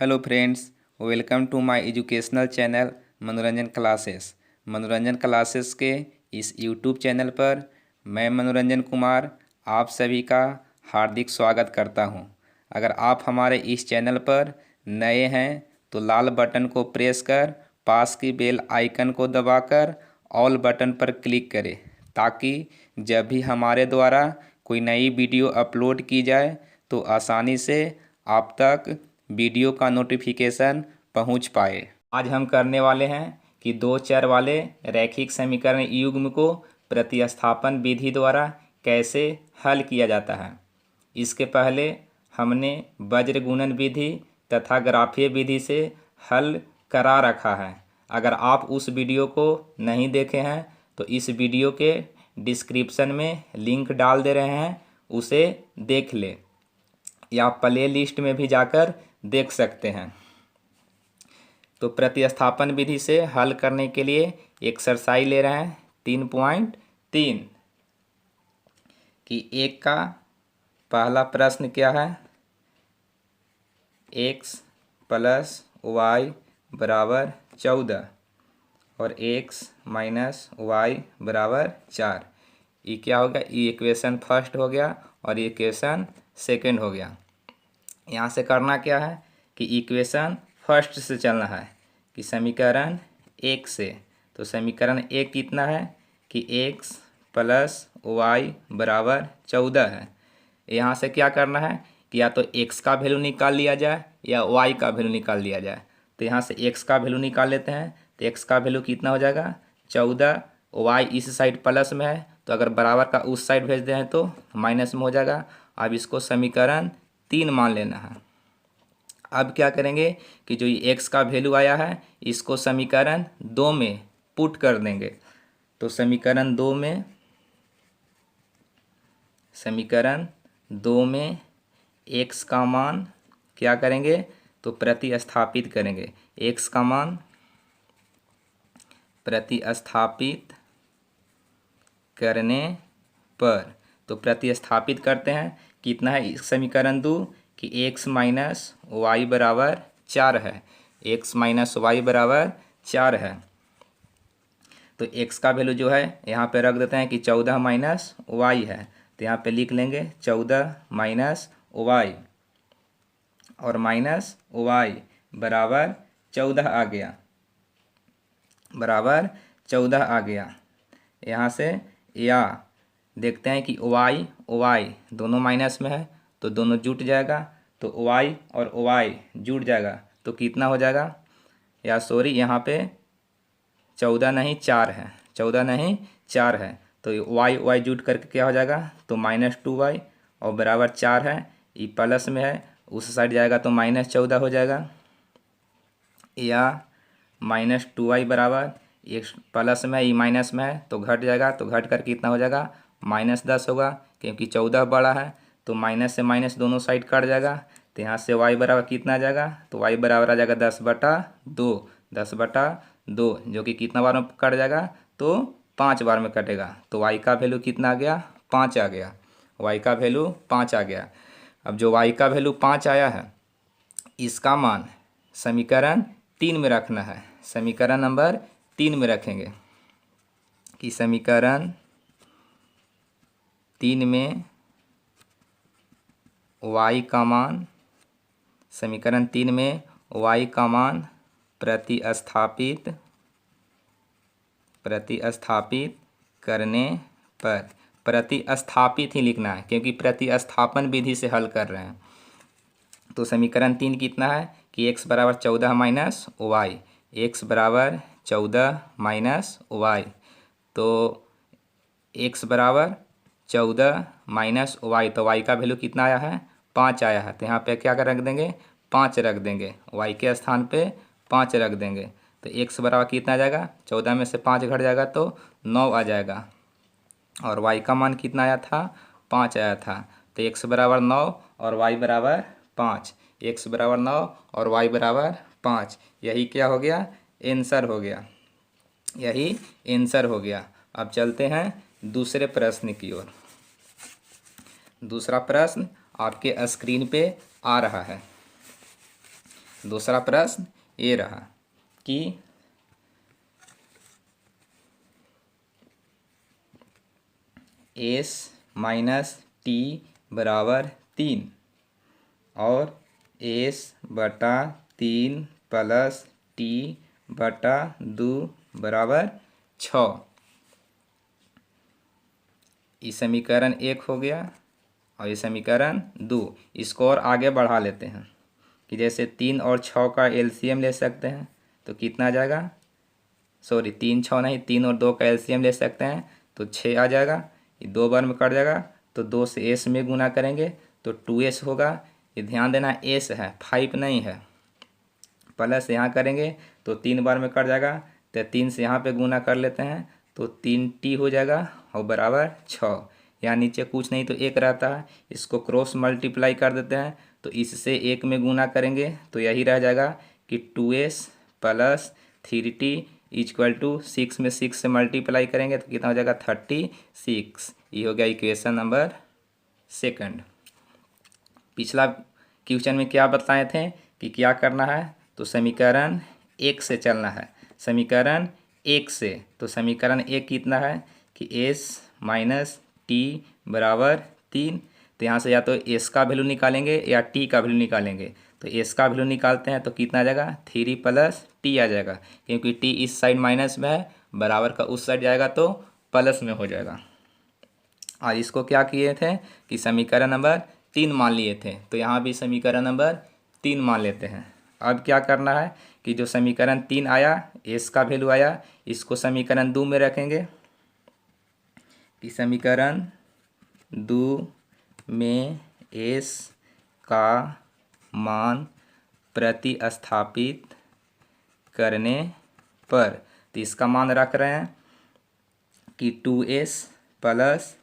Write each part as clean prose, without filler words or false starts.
Hello friends, welcome to my educational channel Manoranjan classes. Manoranjan classes के इस YouTube channel पर मैं मनोरंजन कुमार आप सभी का हार्दिक स्वागत करता हूं। अगर आप हमारे इस चैनल पर नए हैं तो लाल बटन को प्रेस कर पास की बेल आइकन को दबाकर ऑल बटन पर क्लिक करें, ताकि जब भी हमारे द्वारा कोई नई वीडियो अपलोड की जाए तो आसानी से आप तक वीडियो का नोटिफिकेशन पहुंच पाए। आज हम करने वाले हैं कि दो चर वाले रैखिक समीकरण युग्म को प्रतिस्थापन विधि द्वारा कैसे हल किया जाता है। इसके पहले हमने वज्र गुणन विधि तथा ग्राफीय विधि से हल करा रखा है। अगर आप उस वीडियो को नहीं देखे हैं तो इस वीडियो के डिस्क्रिप्शन में लिंक डाल दे रहे हैं, उसे देख ले या प्ले लिस्ट में भी जाकर देख सकते हैं। तो प्रतिस्थापन विधि से हल करने के लिए एक्सरसाइज ले रहे हैं 3.3 कि एक का पहला प्रश्न क्या है, x प्लस वाई बराबर 14 और x माइनस वाई बराबर 4। ये क्या हो गया, ये इक्वेशन फर्स्ट हो गया और ये इक्वेशन सेकंड हो गया। यहाँ से करना क्या है कि इक्वेशन फर्स्ट से चलना है कि समीकरण एक से। तो समीकरण एक कितना है कि x प्लस वाई बराबर 14 है। यहाँ से क्या करना है कि या तो x का वैल्यू निकाल लिया जाए या y का वैल्यू निकाल लिया जाए। तो यहाँ से x का वैल्यू निकाल लेते हैं। तो x का वैल्यू कितना हो जाएगा 14, y इस साइड प्लस में है तो अगर बराबर का उस साइड भेज दें तो माइनस में हो जाएगा। अब इसको समीकरण 3 मान लेना है। अब क्या करेंगे कि जो ये x का वैल्यू आया है इसको समीकरण 2 में पुट कर देंगे। तो समीकरण 2 में x का मान क्या करेंगे तो प्रतिस्थापित करेंगे। x का मान प्रतिस्थापित करने पर तो प्रतिस्थापित करते हैं कितना है इस समीकरण 2 कि x माइनस वाई बराबर 4 है। x माइनस वाई बराबर 4 है। तो x का वैल्यू जो है यहाँ पे रख देते हैं कि 14 माइनस वाई है। तो यहाँ पे लिख लेंगे 14 माइनस वाई और माइनस वाई बराबर 14 आ गया, बराबर 14 आ गया। यहाँ से या देखते हैं कि y दोनों माइनस में है तो दोनों जुट जाएगा। तो y और y जुट जाएगा तो कितना हो जाएगा, या सॉरी यहाँ पे 14 नहीं 4 है, 14 नहीं 4 है। तो y जुट करके क्या हो जाएगा तो -2y और बराबर 4 है। ये प्लस में है उस साइड जाएगा तो -14 हो जाएगा, या -2y बराबर एक प्लस में है ये माइनस में है तो घट जाएगा। तो घट कर कितना हो जाएगा -10 होगा, क्योंकि 14 बड़ा है तो माइनस से माइनस दोनों साइड कट जाएगा। तो यहाँ से y बराबर कितना आ जाएगा तो y बराबर आ जाएगा 10/2, 10/2 जो कि कितना बार में कट जाएगा तो 5 बार में कटेगा। तो y का वैल्यू कितना आ गया 5 आ गया, y का वैल्यू 5 आ गया। अब जो y का वैल्यू 5 आया है इसका मान समीकरण 3 में रखना है। समीकरण नंबर 3 में रखेंगे कि समीकरण 3 में y का मान, समीकरण 3 में y का मान प्रतिस्थापित करने पर, प्रतिस्थापित ही लिखना है क्योंकि प्रतिस्थापन विधि से हल कर रहे हैं। तो समीकरण 3 कितना है कि x बराबर 14 माइनस वाई, x बराबर 14 माइनस वाई। तो x बराबर 14 माइनस वाई, तो y का वैल्यू कितना आया है 5 आया है। तो यहाँ पे क्या कर रख देंगे 5 रख देंगे, y के स्थान पे 5 रख देंगे। तो x बराबर कितना आ जाएगा 14 में से 5 घट जाएगा तो 9 आ जाएगा और y का मान कितना आया था 5 आया था। तो x बराबर 9 और y बराबर 5, x बराबर 9 और y बराबर 5। यही क्या हो गया आंसर हो गया, यही आंसर हो गया। अब चलते हैं दूसरे प्रश्न की ओर। दूसरा प्रश्न आपके स्क्रीन पे आ रहा है। दूसरा प्रश्न ये रहा कि एस माइनस टी बराबर 3 और एस बटा 3 प्लस टी बटा 2 बराबर 6। ये समीकरण 1 हो गया और ये समीकरण 2। इसको और आगे बढ़ा लेते हैं कि जैसे 3 और 6 का एलसीएम ले सकते हैं तो कितना आ जाएगा, सॉरी 3 6 नहीं, 3 और 2 का एलसीएम ले सकते हैं तो 6 आ जाएगा। ये 2 बार में कट जाएगा तो 2 से एस में गुना करेंगे तो 2s होगा। ये ध्यान देना एस है, 5 नहीं है। प्लस यहाँ करेंगे तो 3 बार में कट जाएगा तो 3 से यहाँ पे गुना कर लेते हैं तो 3t हो जाएगा और बराबर 6। यहाँ नीचे कुछ नहीं तो 1 रहता है, इसको क्रॉस मल्टीप्लाई कर देते हैं तो इससे 1 में गुना करेंगे तो यही रह जाएगा कि 2s plus 3t equal to 6 में 6 से मल्टीप्लाई करेंगे तो कितना हो जाएगा 36। ये हो गया इक्वेशन नंबर 2। पिछला क्वेश्चन में क्या बताए थे कि क्या करना है, तो समीकरण 1 से चलना है। समीकरण 1 से तो समीकरण 1 कितना है कि s माइनस टी बराबर 3। तो यहाँ से या तो s का वैल्यू निकालेंगे या t का वैल्यू निकालेंगे। तो s का वैल्यू निकालते हैं तो कितना आ जाएगा 3 प्लस t आ जाएगा, क्योंकि t इस साइड माइनस में है, बराबर का उस साइड जाएगा तो प्लस में हो जाएगा। और इसको क्या किए थे कि समीकरण नंबर 3 मान लिए थे, तो यहाँ भी समीकरण नंबर 3 मान लेते हैं। अब क्या करना है कि जो समीकरण 3 आया, एस का वैल्यू आया, इसको समीकरण 2 में रखेंगे कि समीकरण 2 में एस का मान प्रतिस्थापित करने पर, तो इसका मान रख रहे हैं कि 2s प्लस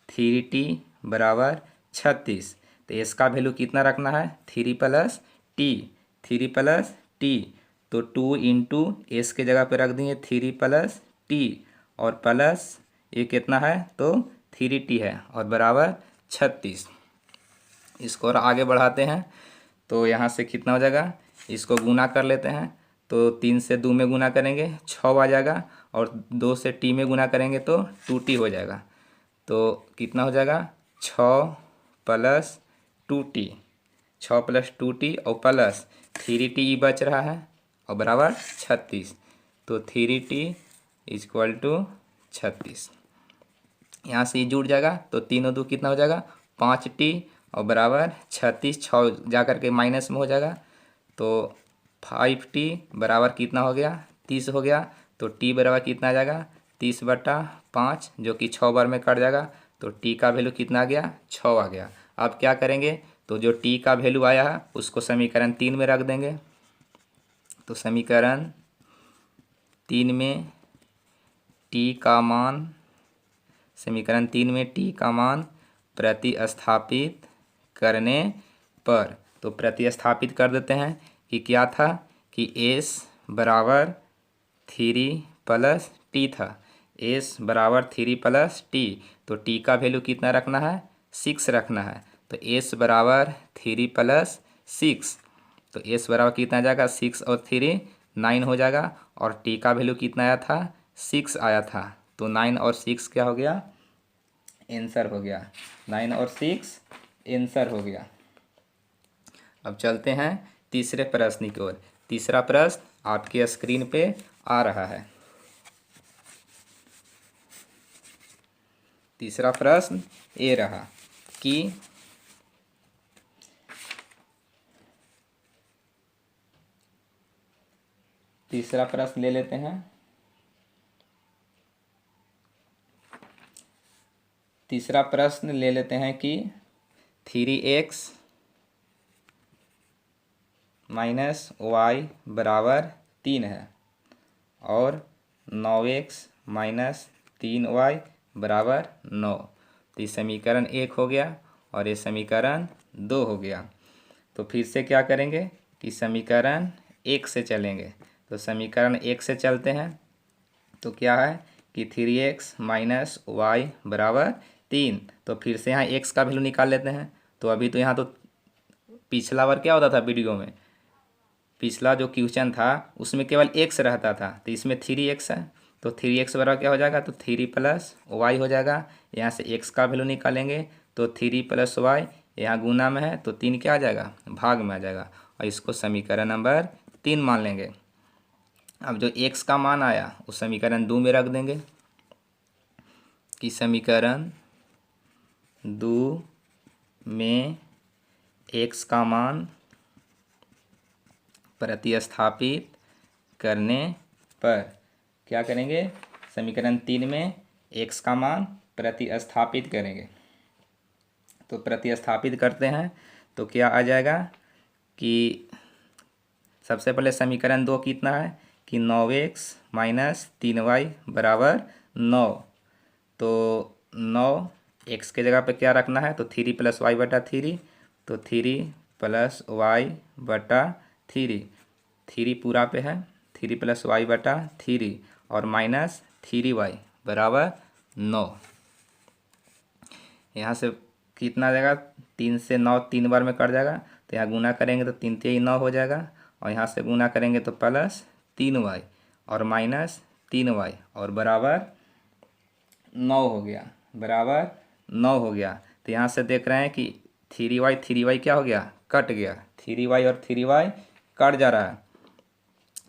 3t बराबर 36। तो s का वैल्यू कितना रखना है 3 प्लस टी, तो 2 इंटू एस के जगह पे रख देंगे 3 प्लस टी और प्लस ये कितना है तो 3t है और बराबर 36। इसको और आगे बढ़ाते हैं तो यहाँ से कितना हो जाएगा, इसको गुना कर लेते हैं तो 3 से 2 में गुना करेंगे 6 आ जाएगा और 2 से t में गुना करेंगे तो 2t हो जाएगा। तो कितना हो जाएगा 6 प्लस 2t, 6 प्लस 2t और प्लस 3t बच रहा है और बराबर 36। तो 3t इक्वल टू 36। यहाँ से जुड़ जाएगा तो 3 और 2 कितना हो जाएगा 5t और बराबर 36, 6 जा करके माइनस में हो जाएगा तो 5t बराबर कितना हो गया 30 हो गया। तो t बराबर कितना आ जाएगा 30/5, जो कि 6 बार में कट जाएगा तो t का वैल्यू कितना आ गया 6 आ गया। अब क्या करेंगे तो जो t का वैल्यू आया है उसको समीकरण 3 में रख देंगे। तो समीकरण 3 में t का मान, समीकरण 3 में t का मान प्रतिस्थापित करने पर, तो प्रतिस्थापित कर देते हैं कि क्या था कि s बराबर 3 प्लस टी था, s बराबर 3 प्लस टी, तो t का वैल्यू कितना रखना है 6 रखना है। तो s बराबर 3 प्लस 6, तो s बराबर कितना आ जाएगा 6 और 3 9 हो जाएगा और t का वैल्यू कितना आया था 6 आया था। तो 9 और 6 क्या हो गया आंसर हो गया, 9 और 6 आंसर हो गया। अब चलते हैं तीसरे प्रश्न की ओर। तीसरा प्रश्न आपके स्क्रीन पे आ रहा है। तीसरा प्रश्न ये रहा कि तीसरा प्रश्न ले लेते हैं। तीसरा प्रश्न ले लेते हैं कि 3x माइनस वाई बराबर 3 है और 9x माइनस 3y बराबर 9। तो ये समीकरण 1 हो गया और ये समीकरण 2 हो गया। तो फिर से क्या करेंगे कि समीकरण 1 से चलेंगे। तो समीकरण 1 से चलते हैं तो क्या है कि 3x माइनस वाई बराबर 3। तो फिर से यहाँ x का वैल्यू निकाल लेते हैं। तो अभी तो यहाँ तो पिछला बार क्या होता था वीडियो में पिछला जो क्वेश्चन था उसमें केवल एक्स रहता था, तो इसमें 3x है, तो 3x बराबर क्या हो जाएगा, तो 3 प्लस वाई हो जाएगा। यहाँ से x का वैल्यू निकालेंगे तो 3 प्लस वाई, यहाँ गुना में है तो 3 क्या आ जाएगा, भाग में आ जाएगा, और इसको समीकरण नंबर 3 मान लेंगे। अब जो x का मान आया उस समीकरण 2 में रख देंगे कि समीकरण 2 में x का मान प्रतिस्थापित करने पर क्या करेंगे, समीकरण 3 में x का मान प्रतिस्थापित करेंगे। तो प्रतिस्थापित करते हैं तो क्या आ जाएगा कि सबसे पहले समीकरण 2 कितना है कि 9x माइनस 3y बराबर 9। तो 9x के जगह पे क्या रखना है, तो 3 प्लस वाई बटा 3, तो 3 प्लस वाई बटा 3, 3 पूरा पे है, 3 प्लस वाई बटा 3 और माइनस 3y बराबर 9। यहाँ से कितना आ जाएगा, 3 से 9 3 बार में कट जाएगा, तो यहाँ गुना करेंगे तो 3 3 9 हो जाएगा, और यहाँ से गुना करेंगे तो प्लस 3y और माइनस 3y और बराबर 9 हो गया, बराबर 9 हो गया। तो यहाँ से देख रहे हैं कि 3y क्या हो गया, कट गया, 3y और 3y कट जा रहा है।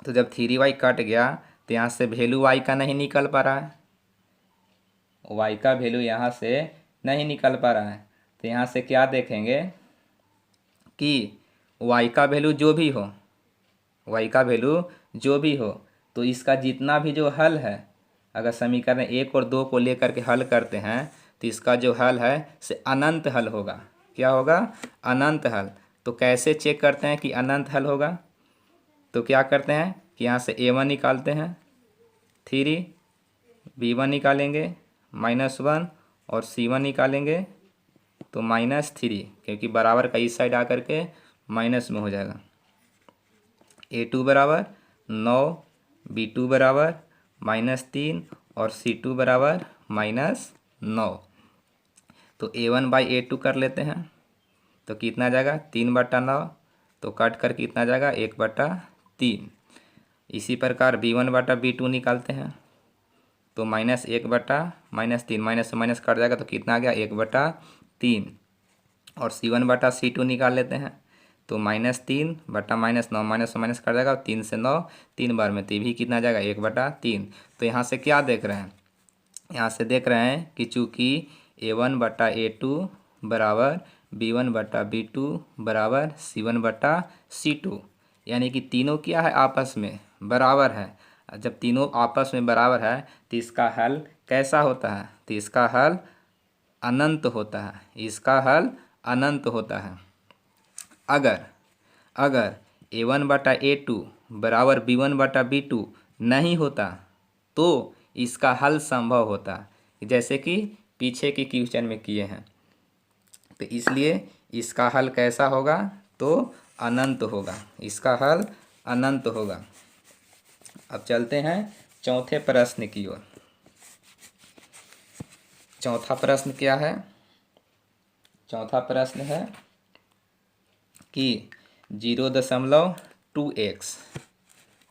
तो जब 3y कट गया तो यहाँ से वैल्यू y का नहीं निकल पा रहा है, y का वैल्यू यहाँ से नहीं निकल पा रहा है। तो यहाँ से क्या देखेंगे कि y का वैल्यू जो भी हो, y का वैल्यू जो भी हो, तो इसका जितना भी जो हल है, अगर समीकरण 1 और 2 को लेकर के हल करते हैं तो इसका जो हल है से अनंत हल होगा। क्या होगा, अनंत हल। तो कैसे चेक करते हैं कि अनंत हल होगा, तो क्या करते हैं कि यहाँ से a1 निकालते हैं, 3 b1 निकालेंगे -1 और c1 निकालेंगे तो -3, क्योंकि बराबर का इस साइड आकर के माइनस में हो जाएगा। a2 बराबर 9, b2 बराबर -3 और c2 बराबर -9। तो a1 बाई a2 कर लेते हैं तो कितना जाएगा, 3/9, तो कट कर कितना जाएगा, 1/3। इसी प्रकार b1 बटा b2 निकालते हैं तो -1/-3, माइनस से माइनस कट जाएगा तो कितना आ गया, 1/3। और c1 बटा c2 निकाल लेते हैं तो -3 बटा -9, माइनस से माइनस कट जाएगा, 3 से 9 3 बार में, तो भी कितना जाएगा, 1/3। तो यहाँ से क्या देख रहे हैं, यहाँ से देख रहे हैं कि चूँकि a1 बटा a2 बराबर b1 बटा b2 बराबर c1 बटा c2, यानी कि तीनों क्या है, आपस में बराबर है। जब तीनों आपस में बराबर है तो इसका हल कैसा होता है, तो इसका हल अनंत होता है, इसका हल अनंत होता है। अगर a1 बटा a2 बराबर b1 बटा b2 नहीं होता तो इसका हल संभव होता, जैसे कि पीछे के क्वेश्चन में किए हैं। तो इसलिए इसका हल कैसा होगा, तो अनंत होगा, इसका हल अनंत होगा। अब चलते हैं चौथे प्रश्न की ओर। चौथा प्रश्न क्या है, चौथा प्रश्न है कि 0.2x,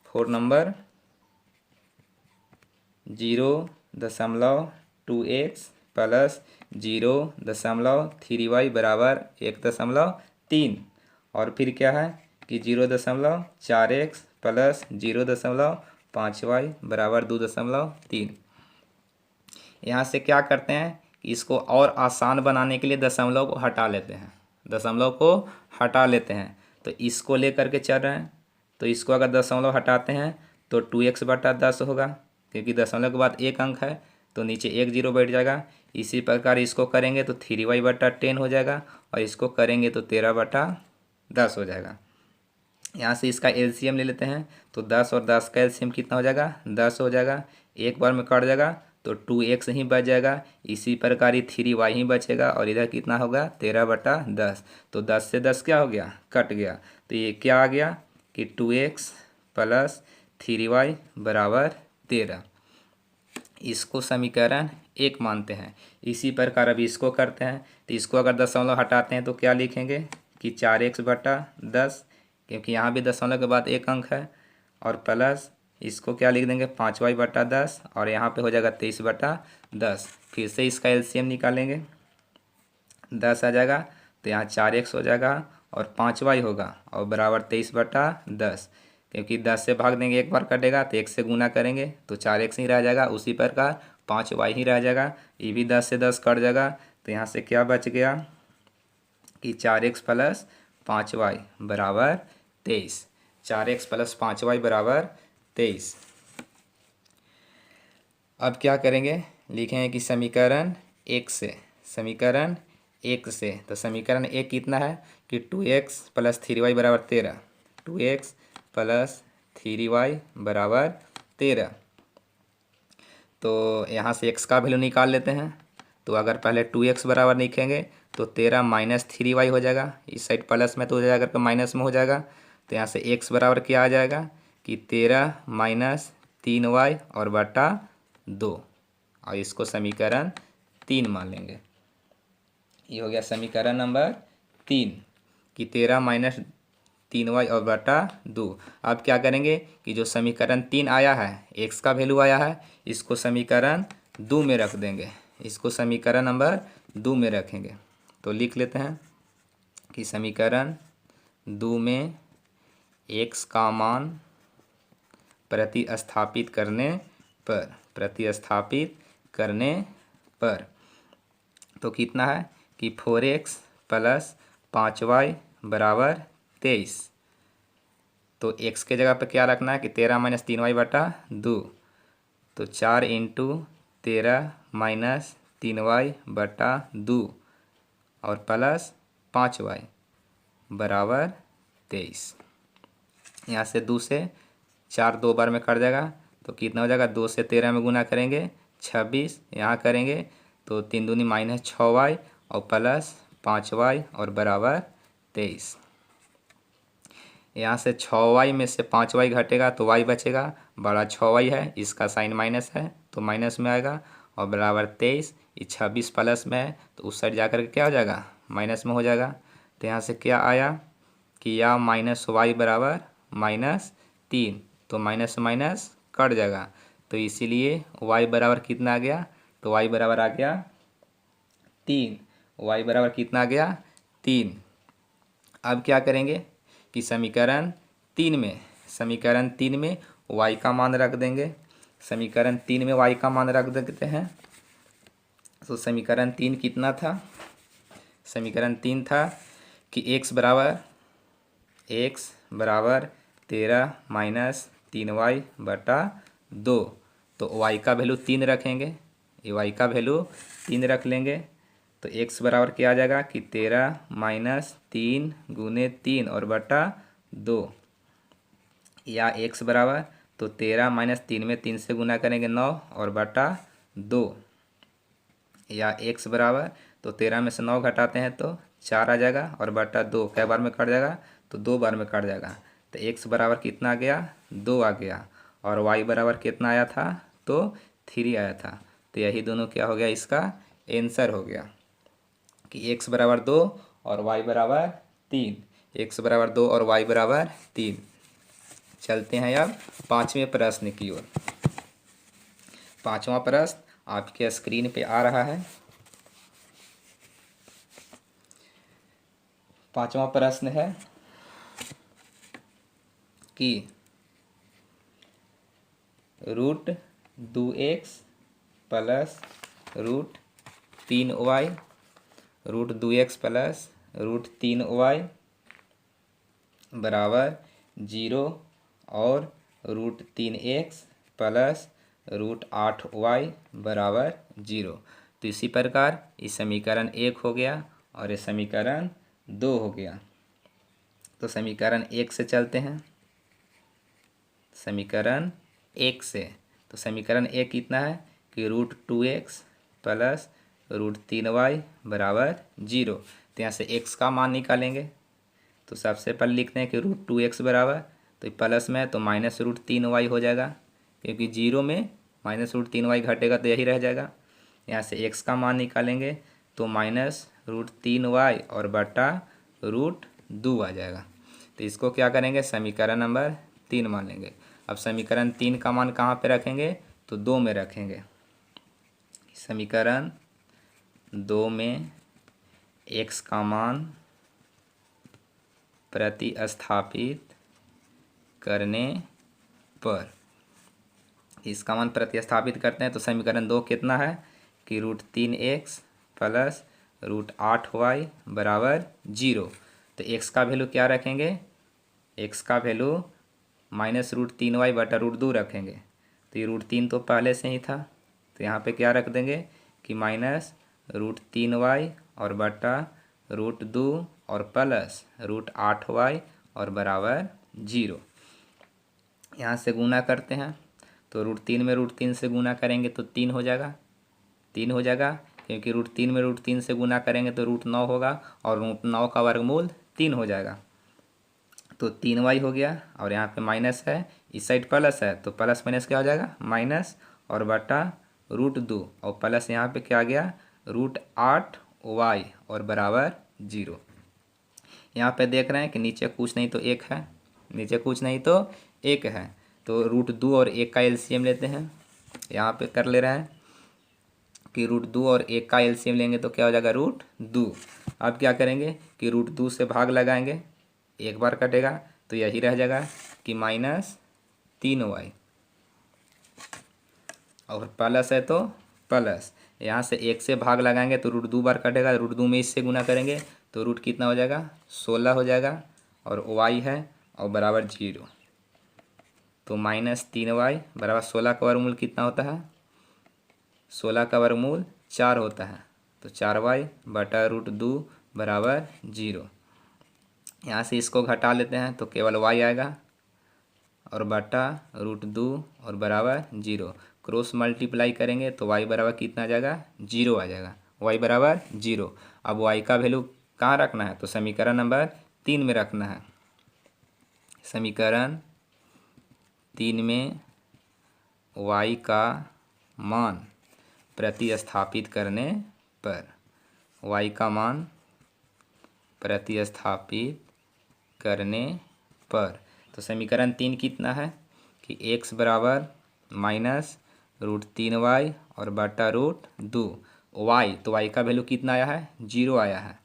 4 number 0.2x plus 0.3y बराबर 1.3, और फिर क्या है कि 0.4x प्लस 0.5y बराबर 2.3। यहाँ से क्या करते हैं कि इसको और आसान बनाने के लिए दशमलव को हटा लेते हैं, दशमलव को हटा लेते हैं। तो इसको लेकर के चल रहे हैं, तो इसको अगर दशमलव हटाते हैं तो 2x बटा 10 होगा, क्योंकि दशमलव के बाद एक अंक है तो नीचे 1 0 बैठ जाएगा। इसी प्रकार इसको करेंगे तो 3y बटा 10 हो जाएगा, और इसको करेंगे तो 13 बटा 10 हो जाएगा। यहाँ से इसका एलसीएम ले लेते हैं तो 10 और 10 का एलसीएम कितना हो जाएगा, 10 हो जाएगा। एक बार में कट जाएगा तो 2x ही बच जाएगा। इसी प्रकार ही 3y ही बचेगा, और इधर कितना होगा, 13 बटा 10। तो 10 से 10 क्या हो गया, कट गया। तो ये क्या आ गया कि 2x प्लस 3y बराबर 13। इसको समीकरण 1 मानते हैं। इसी प्रकार अभी इसको करते हैं, तो इसको अगर दशमलव हटाते हैं तो क्या लिखेंगे कि 4x बटा 10, क्योंकि यहाँ भी दशमलव के बाद एक अंक है, और प्लस इसको क्या लिख देंगे 5y/10, और यहाँ पे हो जाएगा 23/10। फिर से इसका एलसीएम निकालेंगे, 10 आ जाएगा तो यहाँ 4x हो जाएगा और 5y होगा और बराबर 23/10। क्योंकि 10 से भाग देंगे एक बार कटेगा तो 1 से गुना करेंगे तो 4x ही रह जाएगा, उसी प्रकार 5y ही रह जाएगा। ये भी 10 से 10 कट जाएगा तो यहाँ से क्या बच गया कि 4x + 5y बराबर 23। 4x + 5y बराबर 23। अब क्या करेंगे, लिखेंगे कि समीकरण 1 से, समीकरण 1 से, तो समीकरण 1 कितना है कि 2x + 3y बराबर 13। 2x + 3y बराबर 13। तो यहाँ से x का वैल्यू निकाल लेते हैं। तो अगर पहले 2x बराबर लिखेंगे तो 13 - 3y हो जाएगा, इस साइड प्लस में तो हो जाएगा, माइनस में हो जाएगा। तो यहाँ से x बराबर क्या आ जाएगा कि 13 - 3y और बटा 2, और इसको समीकरण 3 मान लेंगे। ये हो गया समीकरण नंबर 3 कि 13 - 3y और बटा 2। अब क्या करेंगे कि जो समीकरण 3 आया है, x का वैल्यू आया है, इसको समीकरण 2 में रख देंगे, इसको समीकरण नंबर 2 में रखेंगे। तो लिख लेते हैं कि समीकरण 2 में x का मान प्रतिस्थापित करने पर, प्रतिस्थापित करने पर तो कितना है कि 4x + 5y बराबर 23। तो x के जगह पर क्या रखना है कि 13 - 3y बटा 2, तो 4 × 13 - 3y बटा 2 और प्लस 5y बराबर 23। यहाँ से 2 से 4 2 बार में कट जाएगा तो कितना हो जाएगा, 2 से 13 में गुना करेंगे 26, यहाँ करेंगे तो 3 दूनी -6y और प्लस 5y और बराबर 23। यहाँ से 6y में से 5y घटेगा तो y बचेगा, बड़ा 6y है, इसका साइन माइनस है तो माइनस में आएगा और बराबर 23। ये 26 प्लस में है तो उस साइड जाकर के क्या हो जाएगा, माइनस में हो जाएगा। तो यहाँ से क्या आया कि या -y बराबर -3, तो माइनस से माइनस कट जाएगा, तो इसीलिए y बराबर कितना आ गया, तो y बराबर आ गया 3। y बराबर कितना आ गया 3। अब क्या करेंगे कि समीकरण 3 में, समीकरण 3 में y का मान रख देंगे। समीकरण 3 में y का मान रख देते हैं। तो समीकरण 3 कितना था, समीकरण 3 था कि x बराबर 13 - 3y बटा 2। तो y का वैल्यू 3 रखेंगे, ये y का वैल्यू 3 रख लेंगे। तो x बराबर क्या आ जाएगा कि 13 - 3 × 3 और बटा 2, या x बराबर तो 13 - 3 में 3 से गुना करेंगे 9 और बटा 2, या x बराबर तो 13 में से 9 घटाते हैं तो 4 आ जाएगा और बटा 2 कै बार में कट जाएगा, तो 2 बार में कट जाएगा। तो x बराबर कितना आ गया, 2 आ गया, और y बराबर कितना आया था, तो 3 आया था। तो यही दोनों क्या हो गया, इसका आंसर हो गया कि x बराबर 2 और y बराबर 3, x बराबर 2 और y बराबर 3। चलते हैं अब 5वें प्रश्न की ओर। 5वां प्रश्न आपके स्क्रीन पे आ रहा है। 5वां प्रश्न है कि √2x + √3y, √2x + √3y बराबर 0 और √3x + √8y बराबर 0। तो इसी प्रकार इस समीकरण 1 हो गया और ये समीकरण 2 हो गया। तो समीकरण 1 से चलते हैं, समीकरण 1 से। तो समीकरण 1 कितना है कि √2x + √3y बराबर 0। तो यहाँ से x का मान निकालेंगे। तो सबसे पहले लिखते हैं कि √2x बराबर, तो प्लस में है तो -√3y हो जाएगा, क्योंकि 0 में -√3y घटेगा तो यही रह जाएगा। यहाँ से x का मान निकालेंगे तो -√3y और बटा √2 आ जाएगा। तो इसको क्या करेंगे, समीकरण नंबर 3 मान लेंगे। अब समीकरण 3 का मान कहाँ पे रखेंगे, तो 2 में रखेंगे। समीकरण 2 में x का मान प्रतिस्थापित करने पर, इसका मान प्रतिस्थापित करते हैं तो समीकरण 2 कितना है कि √3x प्लस √8y बराबर 0। तो x का वैल्यू क्या रखेंगे, x का वैल्यू -√3y बटा √2 रखेंगे। तो ये √3 तो पहले से ही था, तो यहाँ पे क्या रख देंगे कि -√3y और बटा √2 और प्लस √8y और बराबर 0। यहाँ से गुना करते हैं तो √3 में √3 से गुना करेंगे तो 3 हो जाएगा, 3 हो जाएगा, क्योंकि √3 में √3 से गुना करेंगे तो √9 होगा और √9 का वर्गमूल 3 हो जाएगा। तो 3y हो गया और यहाँ पे माइनस है, इस साइड प्लस है तो प्लस माइनस क्या हो जाएगा, माइनस और बटा √2 और प्लस यहाँ पे क्या आ गया √8y और बराबर 0। यहाँ पे देख रहे हैं कि नीचे कुछ नहीं तो 1 है, नीचे कुछ नहीं तो 1 है, तो √2 और 1 का एलसीएम लेते हैं। यहाँ पे कर ले रहे हैं कि √2 और 1 का एलसीएम लेंगे तो क्या हो जाएगा √2। अब क्या करेंगे कि √2 से भाग लगाएंगे, एक बार कटेगा तो यही रह जाएगा कि -3y और प्लस है तो प्लस, यहाँ से 1 से भाग लगाएंगे तो √2 बार कटेगा, √2 में इससे गुना करेंगे तो रूट कितना हो जाएगा 16 हो जाएगा और y है और बराबर 0। तो -3y बराबर 16 का वर्गमूल कितना होता है, 16 का वर्गमूल 4 होता है, तो 4y बटा √2 बराबर 0। यहाँ से इसको घटा लेते हैं तो केवल y आएगा और बटा √2 और बराबर 0। क्रॉस मल्टीप्लाई करेंगे तो y बराबर कितना आ जाएगा 0 आ जाएगा, y बराबर 0। अब y का वैल्यू कहाँ रखना है, तो समीकरण नंबर 3 में रखना है। समीकरण 3 में y का मान प्रतिस्थापित करने पर, y का मान प्रतिस्थापित करने पर, तो समीकरण 3 कितना है कि x बराबर -√3y और बटा √2, y तो y का वैल्यू कितना आया है 0 आया है,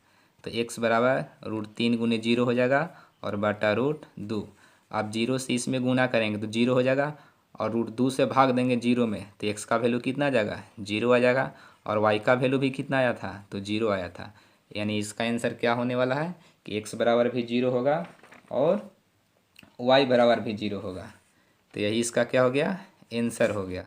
तो x बराबर √3 गुने 0 हो जाएगा और बटा √2। आप 0 से इसमें गुना करेंगे तो 0 हो जाएगा और √2 से भाग देंगे 0 में तो x का वैल्यू कितना आ जाएगा 0 आ जाएगा और y का वैल्यू भी कितना आया था, तो 0 आया था। यानी इसका आंसर क्या होने वाला है कि x बराबर भी 0 होगा और y बराबर भी 0 होगा। तो यही इसका क्या हो गया, आंसर हो गया।